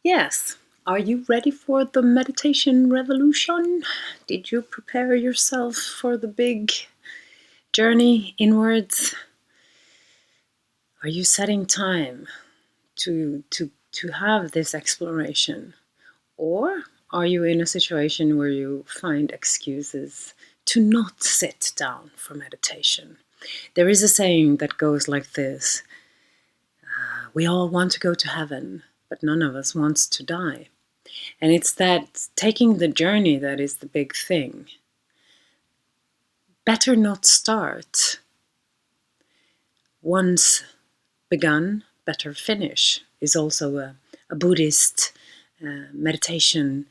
Yes. Are you ready for the meditation revolution? Did you prepare yourself for the big journey inwards? Are you setting time to have this exploration? Or are you in a situation where you find excuses to not sit down for meditation? There is a saying that goes like this: we all want to go to heaven, but none of us wants to die. And it's that taking the journey that is the big thing. Better not start. Once begun, better finish is also a Buddhist meditation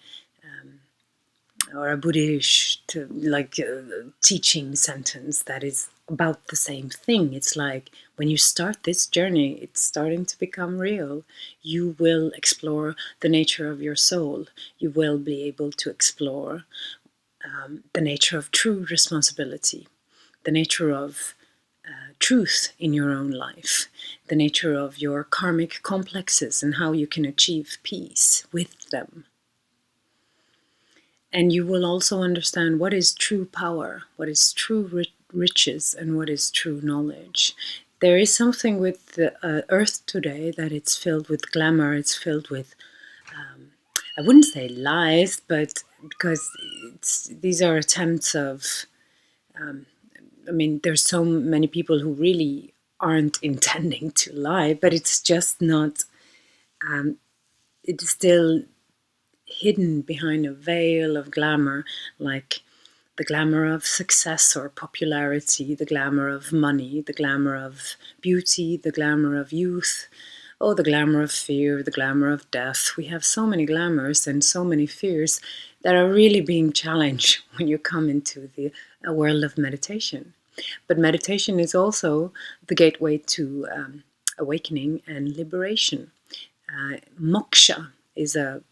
or a Buddhist teaching sentence that is about the same thing. It's like when you start this journey, it's starting to become real. You will explore the nature of your soul. You will be able to explore the nature of true responsibility, the nature of truth in your own life, the nature of your karmic complexes and how you can achieve peace with them. And you will also understand what is true power, what is true riches, and what is true knowledge. There is something with the earth today that it's filled with glamour, it's filled with, I wouldn't say lies, but because these are attempts of, there's so many people who really aren't intending to lie, but it's just not, it's still hidden behind a veil of glamour, like the glamour of success or popularity, the glamour of money, the glamour of beauty, the glamour of youth, oh, the glamour of fear, the glamour of death. We have so many glamours and so many fears that are really being challenged when you come into a world of meditation. But meditation is also the gateway to awakening and liberation. Moksha is a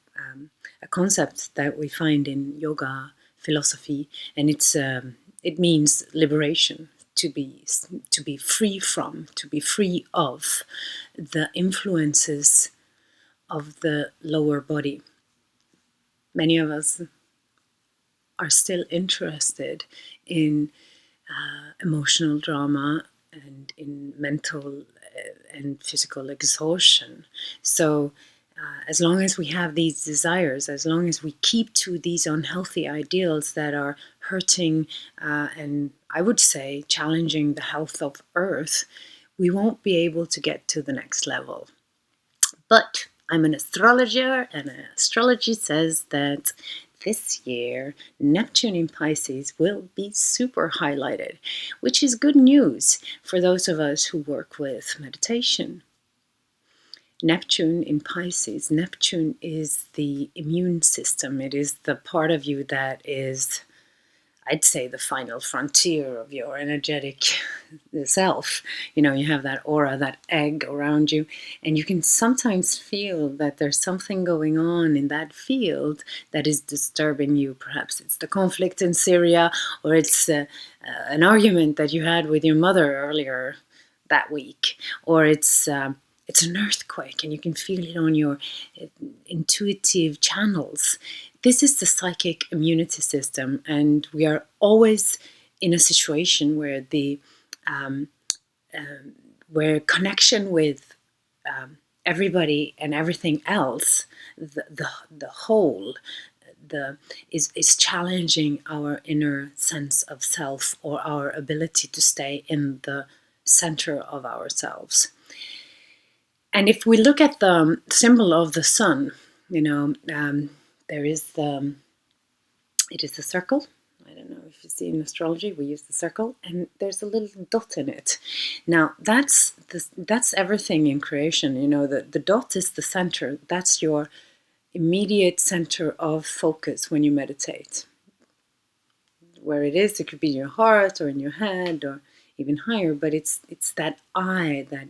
concept that we find in yoga philosophy, and it means liberation, to be free from, to be free of the influences of the lower body. Many of us are still interested in emotional drama and in mental and physical exhaustion. So as long as we have these desires, as long as we keep to these unhealthy ideals that are hurting and I would say challenging the health of Earth, we won't be able to get to the next level. But I'm an astrologer, and astrology says that this year Neptune in Pisces will be super highlighted, which is good news for those of us who work with meditation. Neptune in Pisces, Neptune is the immune system. It is the part of you that is, I'd say, the final frontier of your energetic self. You know, you have that aura, that egg around you, and you can sometimes feel that there's something going on in that field that is disturbing you. Perhaps it's the conflict in Syria, or it's an argument that you had with your mother earlier that week, or it's an earthquake and you can feel it on your intuitive channels. This is the psychic immunity system, and we are always in a situation where where connection with everybody and everything else, the whole, is challenging our inner sense of self or our ability to stay in the center of ourselves. And if we look at the symbol of the sun, there is it is a circle. I don't know if you see in astrology, we use the circle, and there's a little dot in it. Now, that's everything in creation. You know, the dot is the center. That's your immediate center of focus when you meditate. Where it is, it could be in your heart or in your head or even higher, but it's that eye that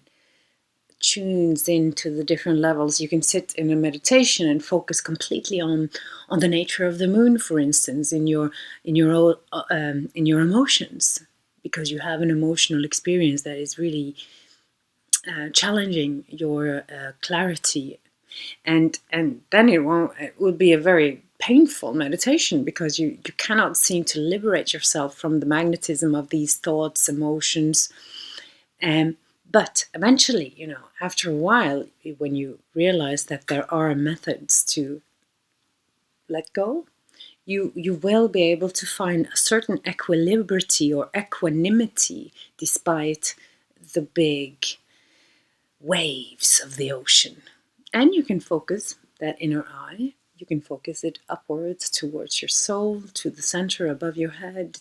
tunes into the different levels. You can sit in a meditation and focus completely on the nature of the moon, for instance, in your emotions, because you have an emotional experience that is really challenging your clarity. and then it would be a very painful meditation, because you cannot seem to liberate yourself from the magnetism of these thoughts, emotions. But eventually, after a while, when you realize that there are methods to let go, you will be able to find a certain equilibrity or equanimity despite the big waves of the ocean. And you can focus that inner eye, you can focus it upwards towards your soul, to the center above your head,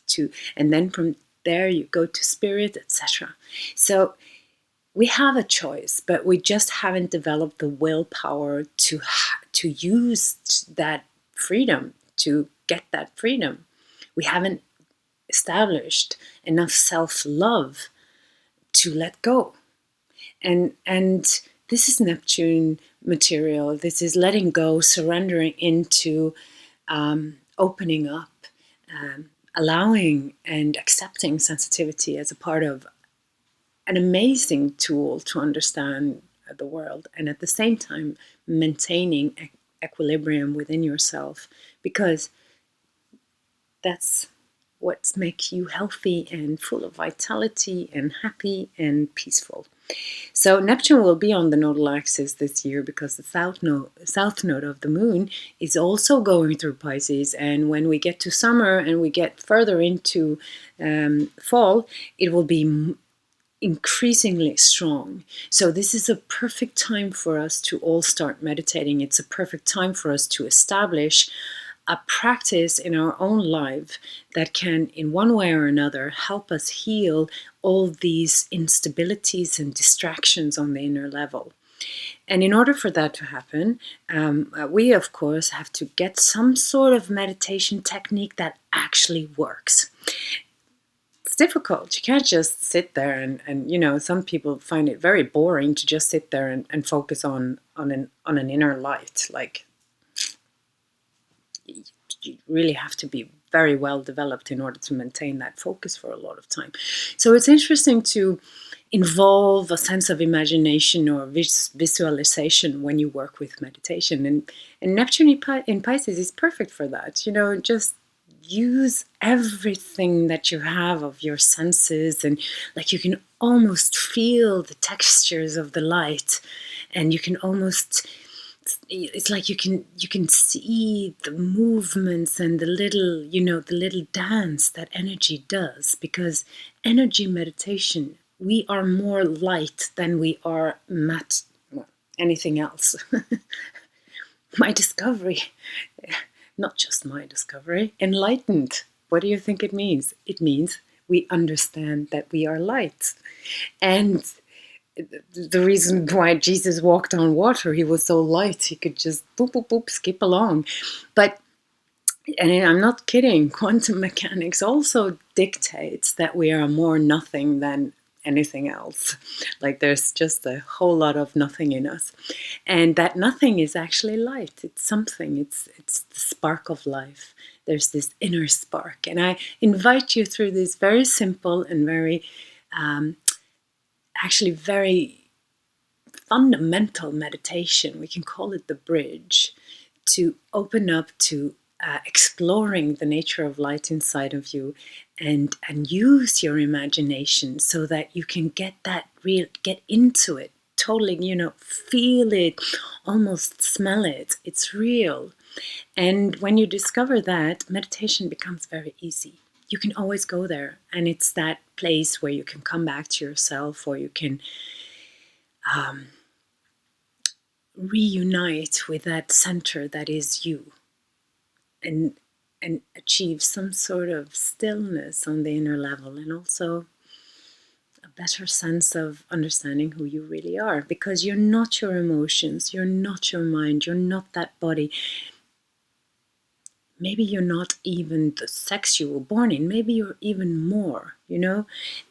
and then from there you go to spirit, etc. So we have a choice, but we just haven't developed the willpower to use that freedom, to get that freedom. We haven't established enough self-love to let go. And this is Neptune material. This is letting go, surrendering into, opening up, allowing and accepting sensitivity as a part of an amazing tool to understand the world, and at the same time maintaining equilibrium within yourself, because that's what makes you healthy and full of vitality and happy and peaceful. So Neptune will be on the nodal axis this year because the south node of the moon is also going through Pisces. And when we get to summer and we get further into fall, it will be increasingly strong. So this is a perfect time for us to all start meditating. It's a perfect time for us to establish a practice in our own life that can, in one way or another, help us heal all these instabilities and distractions on the inner level. And in order for that to happen, we, of course, have to get some sort of meditation technique that actually works. It's difficult. You can't just sit there and some people find it very boring to just sit there and focus on an inner light. Like, you really have to be very well developed in order to maintain that focus for a lot of time. So it's interesting to involve a sense of imagination or visualization when you work with meditation. And Neptune in Pisces is perfect for that. Just use everything that you have of your senses, and like you can almost feel the textures of the light, and you can almost, it's like you can see the movements and the little dance that energy does, because energy meditation, we are more light than we are anything else. My discovery, not just my discovery, enlightened. What do you think it means? It means we understand that we are light. And the reason why Jesus walked on water, he was so light, he could just boop, boop, boop, skip along. And I'm not kidding, quantum mechanics also dictates that we are more nothing than anything else. Like there's just a whole lot of nothing in us. And that nothing is actually light. It's something, it's the spark of life. There's this inner spark. And I invite you through this very simple and very, actually very fundamental meditation. We can call it the bridge, to open up to exploring the nature of light inside of you, and use your imagination so that you can get into it totally, feel it, almost smell it. It's real. And when you discover that, meditation becomes very easy. You can always go there, and it's that place where you can come back to yourself, or you can reunite with that center that is you, and achieve some sort of stillness on the inner level, and also a better sense of understanding who you really are, because you're not your emotions, you're not your mind, you're not that body. Maybe you're not even the sex you were born in, maybe you're even more,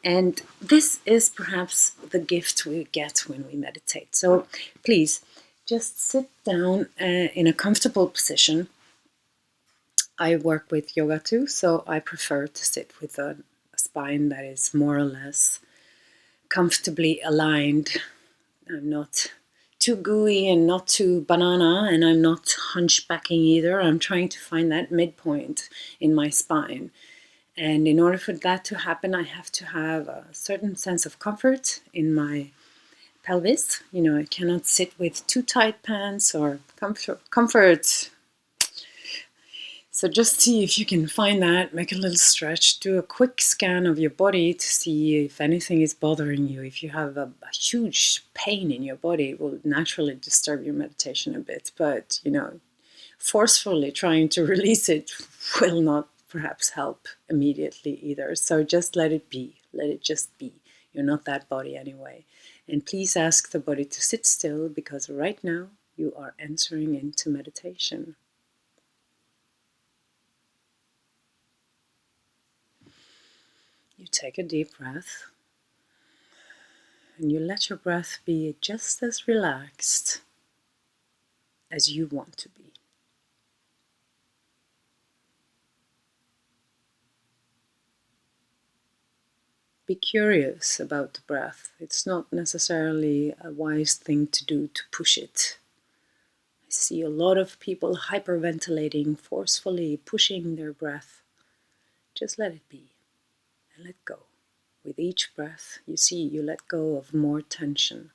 and this is perhaps the gift we get when we meditate. So please just sit down in a comfortable position. I work with yoga too, so I prefer to sit with a spine that is more or less comfortably aligned. I'm not too gooey and not too banana, and I'm not hunchbacking either. I'm trying to find that midpoint in my spine. And in order for that to happen, I have to have a certain sense of comfort in my pelvis. You know, I cannot sit with too tight pants or comfort. So just see if you can find that, make a little stretch, do a quick scan of your body to see if anything is bothering you. If you have a huge pain in your body, it will naturally disturb your meditation a bit. But, you know, forcefully trying to release it will not perhaps help immediately either. So just let it be. Let it just be. You're not that body anyway. And please ask the body to sit still, because right now you are entering into meditation. You take a deep breath and you let your breath be just as relaxed as you want to be. Be curious about the breath. It's not necessarily a wise thing to do to push it. I see a lot of people hyperventilating, forcefully pushing their breath. Just let it be and let go. With each breath, you see you let go of more tension.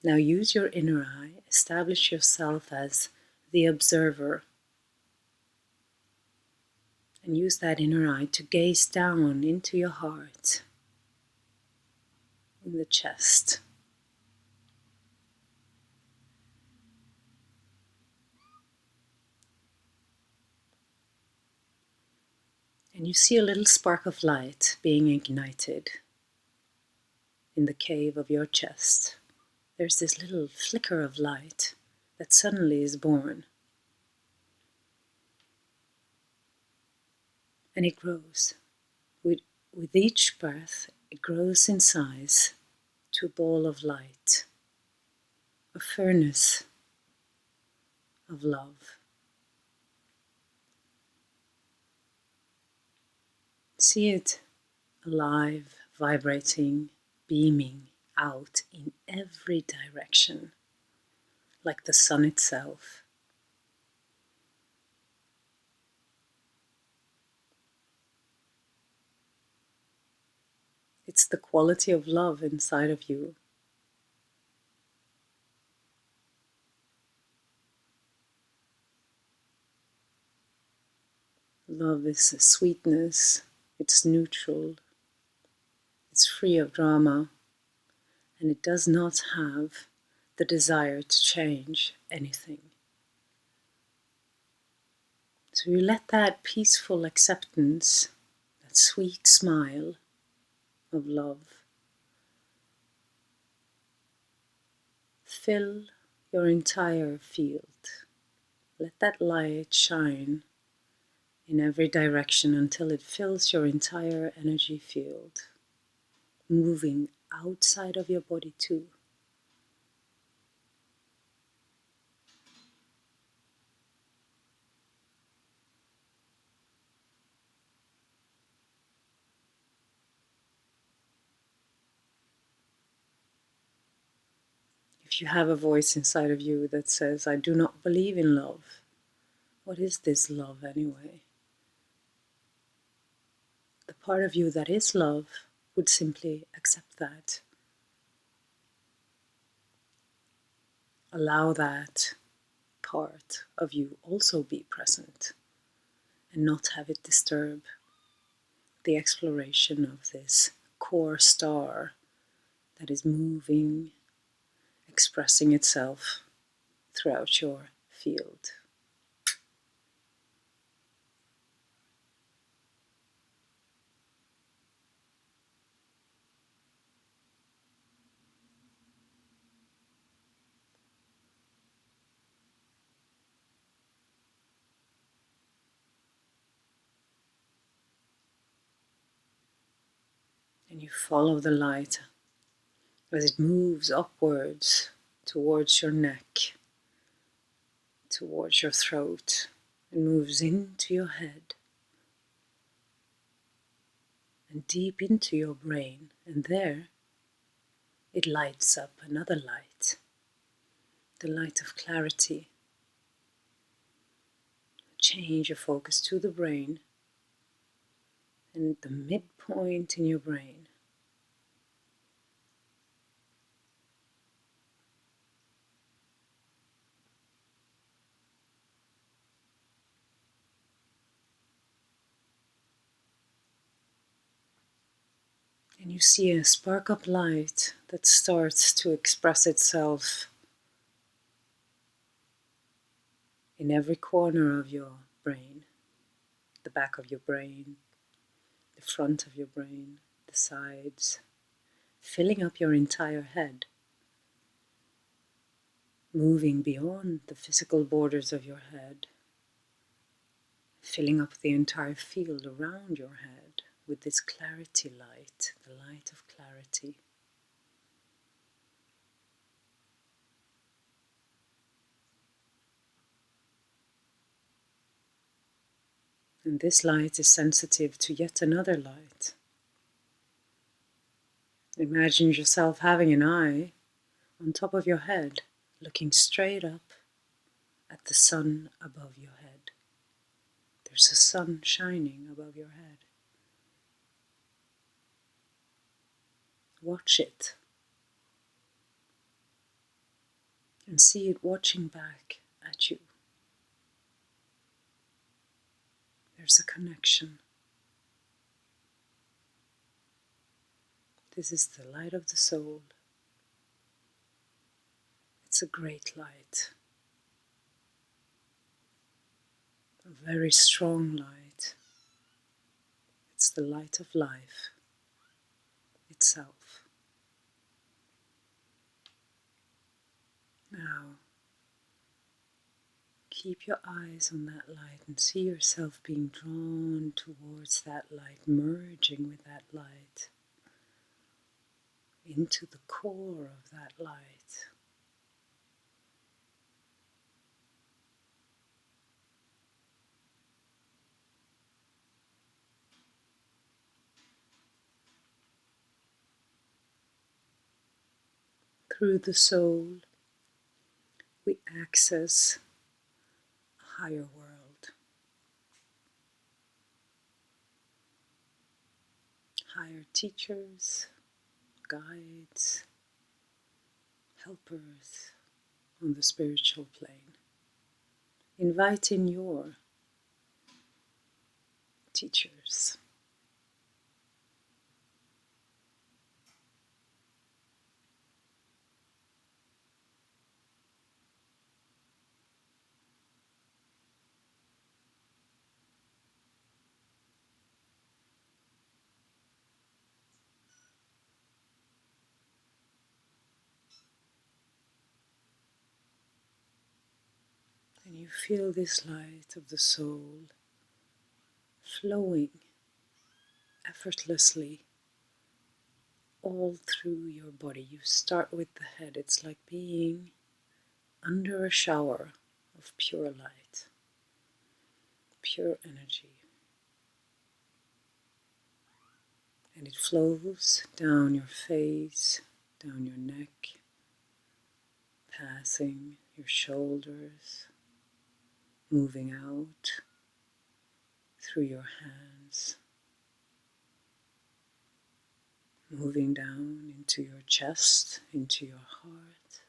Now use your inner eye. Establish yourself as the observer. And use that inner eye to gaze down into your heart, in the chest. And you see a little spark of light being ignited in the cave of your chest. There's this little flicker of light that suddenly is born. And it grows. With each breath, it grows in size to a ball of light, a furnace of love. See it alive, vibrating, beaming out in every direction, like the sun itself. It's the quality of love inside of you. Love is a sweetness, it's neutral, it's free of drama, and it does not have the desire to change anything. So you let that peaceful acceptance, that sweet smile of love, fill your entire field. Let that light shine in every direction until it fills your entire energy field, moving outside of your body too. If you have a voice inside of you that says, I do not believe in love, what is this love anyway? The part of you that is love would simply accept that. Allow that part of you also be present and not have it disturb the exploration of this core star that is moving, expressing itself throughout your field. And you follow the light as it moves upwards towards your neck, towards your throat, and moves into your head. and deep into your brain, and there it lights up another light, the light of clarity. Change your focus to the brain, and the midpoint in your brain. And you see a spark of light that starts to express itself in every corner of your brain, the back of your brain, the front of your brain, the sides, filling up your entire head, moving beyond the physical borders of your head, filling up the entire field around your head with this clarity light, the light of clarity. And this light is sensitive to yet another light. Imagine yourself having an eye on top of your head, looking straight up at the sun above your head. There's a sun shining above your head. Watch it and see it watching back at you. There's a connection. This is the light of the soul. It's a great light, a very strong light. It's the light of life itself. Now, keep your eyes on that light and see yourself being drawn towards that light, merging with that light into the core of that light. Through the soul, we access a higher world, higher teachers, guides, helpers on the spiritual plane. Invite in your teachers. And you feel this light of the soul flowing effortlessly all through your body. You start with the head. It's like being under a shower of pure light, pure energy. And it flows down your face, down your neck, passing your shoulders, moving out through your hands, moving down into your chest, into your heart,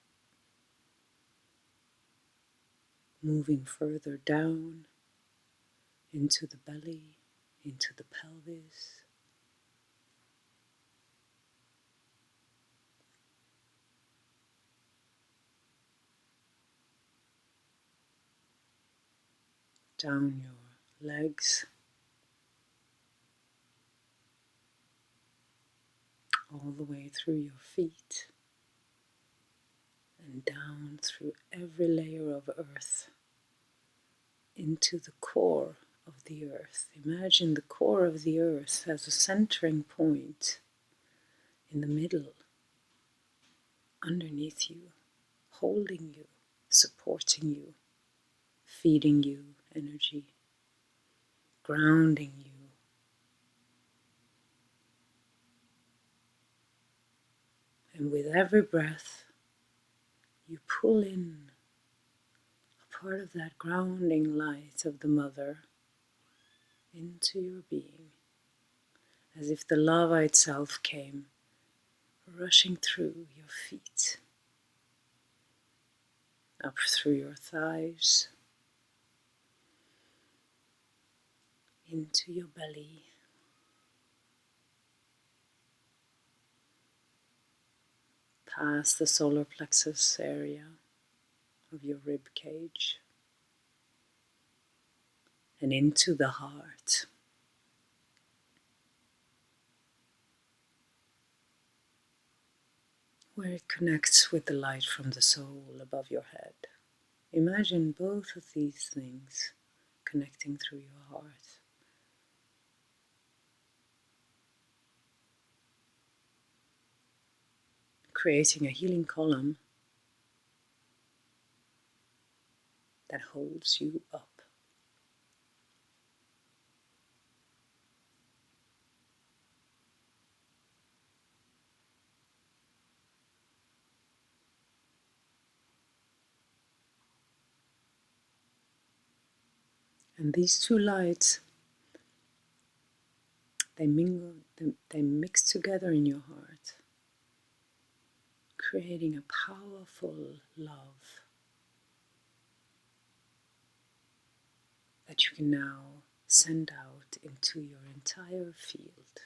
moving further down into the belly, into the pelvis, down your legs, all the way through your feet, and down through every layer of earth into the core of the earth. Imagine the core of the earth as a centering point in the middle, underneath you, holding you, supporting you, feeding you energy, grounding you, And with every breath, you pull in a part of that grounding light of the Mother into your being, as if the lava itself came rushing through your feet, up through your thighs, into your belly, past the solar plexus area of your rib cage, and into the heart, where it connects with the light from the soul above your head. Imagine both of these things connecting through your heart, creating a healing column that holds you up. And these two lights, they mingle, they mix together in your heart, creating a powerful love that you can now send out into your entire field.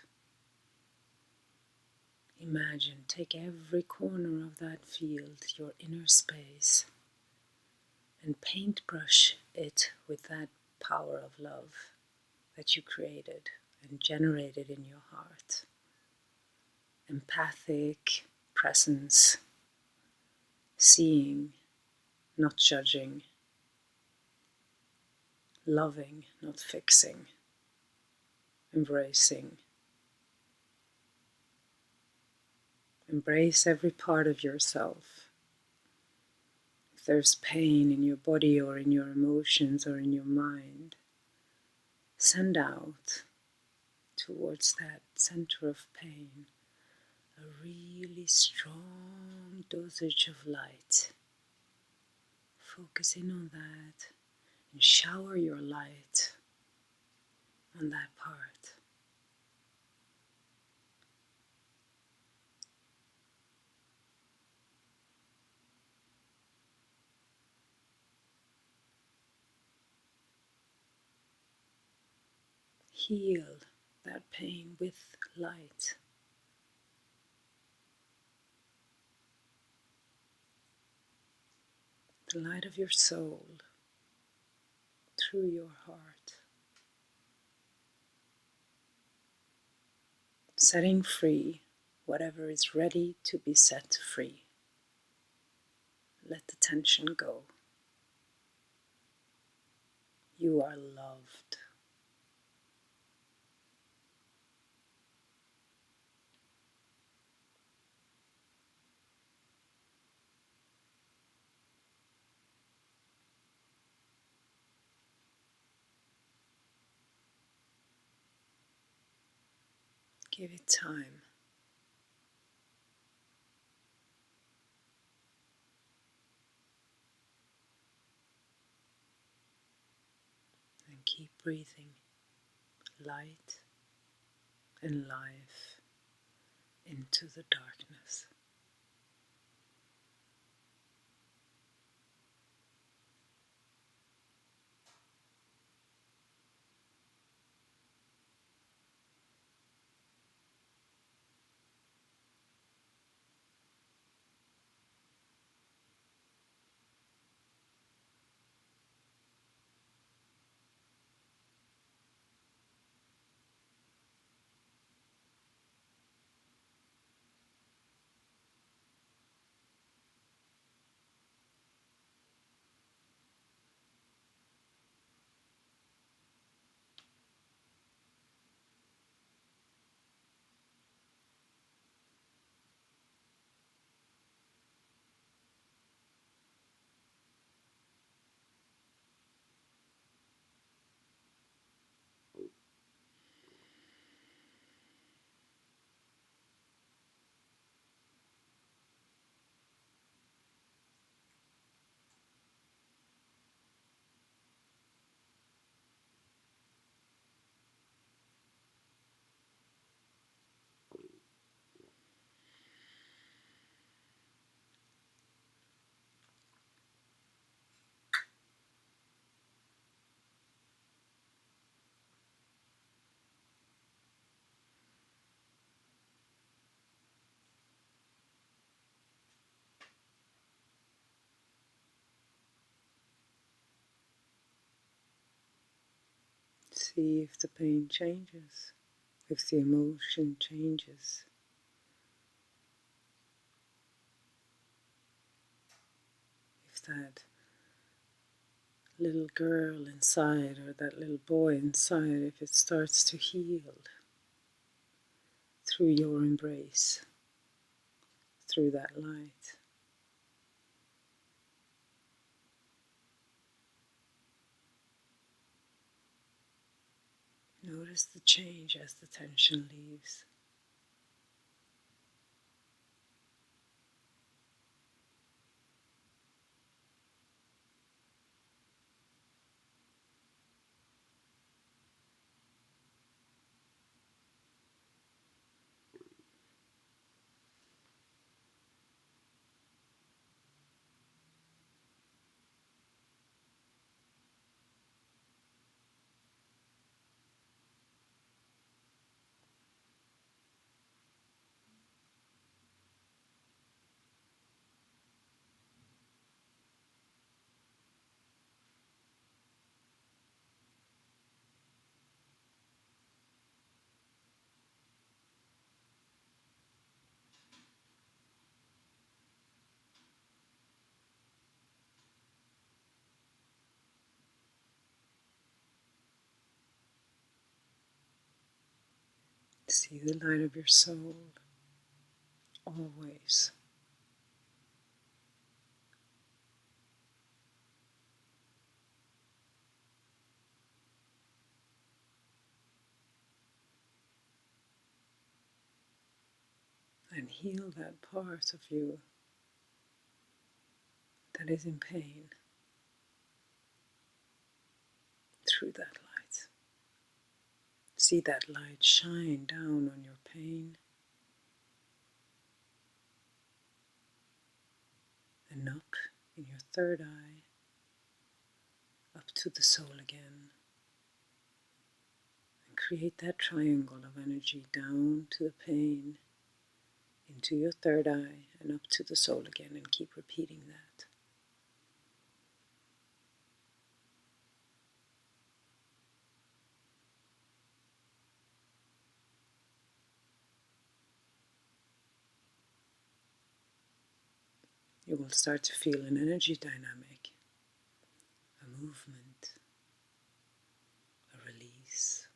Imagine, take every corner of that field, your inner space, and paintbrush it with that power of love that you created and generated in your heart. Empathic presence, seeing, not judging, loving, not fixing, embracing. Embrace every part of yourself. If there's pain in your body or in your emotions or in your mind, send out towards that center of pain a really strong dosage of light. Focus in on that and shower your light on that part. Heal that pain with light. The light of your soul through your heart. Setting free whatever is ready to be set free. Let the tension go. You are loved. Give it time. And keep breathing light and life into the darkness. See if the pain changes, if the emotion changes, if that little girl inside or that little boy inside, if it starts to heal through your embrace, through that light. Notice the change as the tension leaves. See the light of your soul always. And heal that part of you that is in pain through that light. See that light shine down on your pain and up in your third eye, up to the soul again. And create that triangle of energy down to the pain, into your third eye, and up to the soul again, and keep repeating that. You will start to feel an energy dynamic, a movement, a release.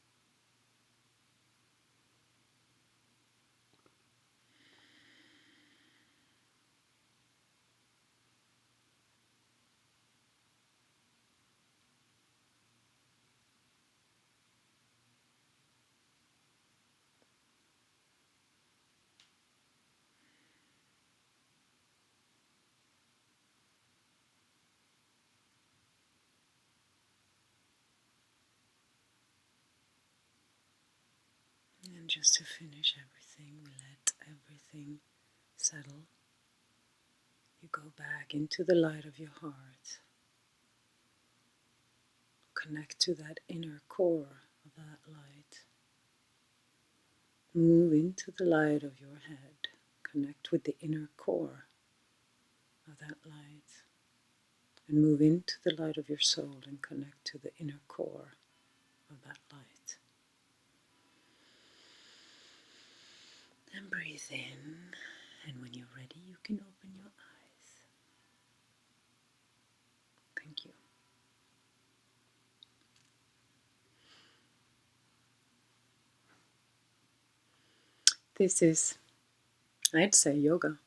And just to finish everything, we let everything settle. You go back into the light of your heart. Connect to that inner core of that light. Move into the light of your head. Connect with the inner core of that light. And move into the light of your soul and connect to the inner core of that light. And breathe in. And when you're ready, you can open your eyes. Thank you. This is, I'd say, yoga.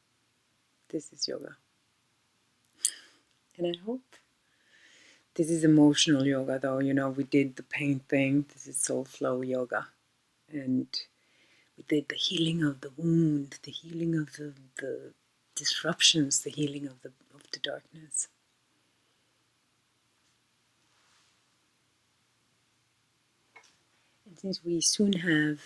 This is yoga. And I hope this is emotional yoga, though. You know, we did the pain thing. This is SoulFlow yoga. And we did the healing of the wound, the healing of the disruptions, the healing of the darkness. And since we soon have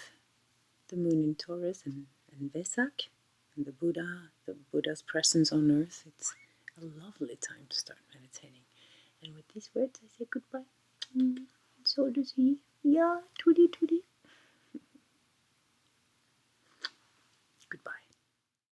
the moon in Taurus and Vesak, and the Buddha's presence on earth, it's a lovely time to start meditating. And with these words, I say goodbye. So does he. Yeah, tootie tootie.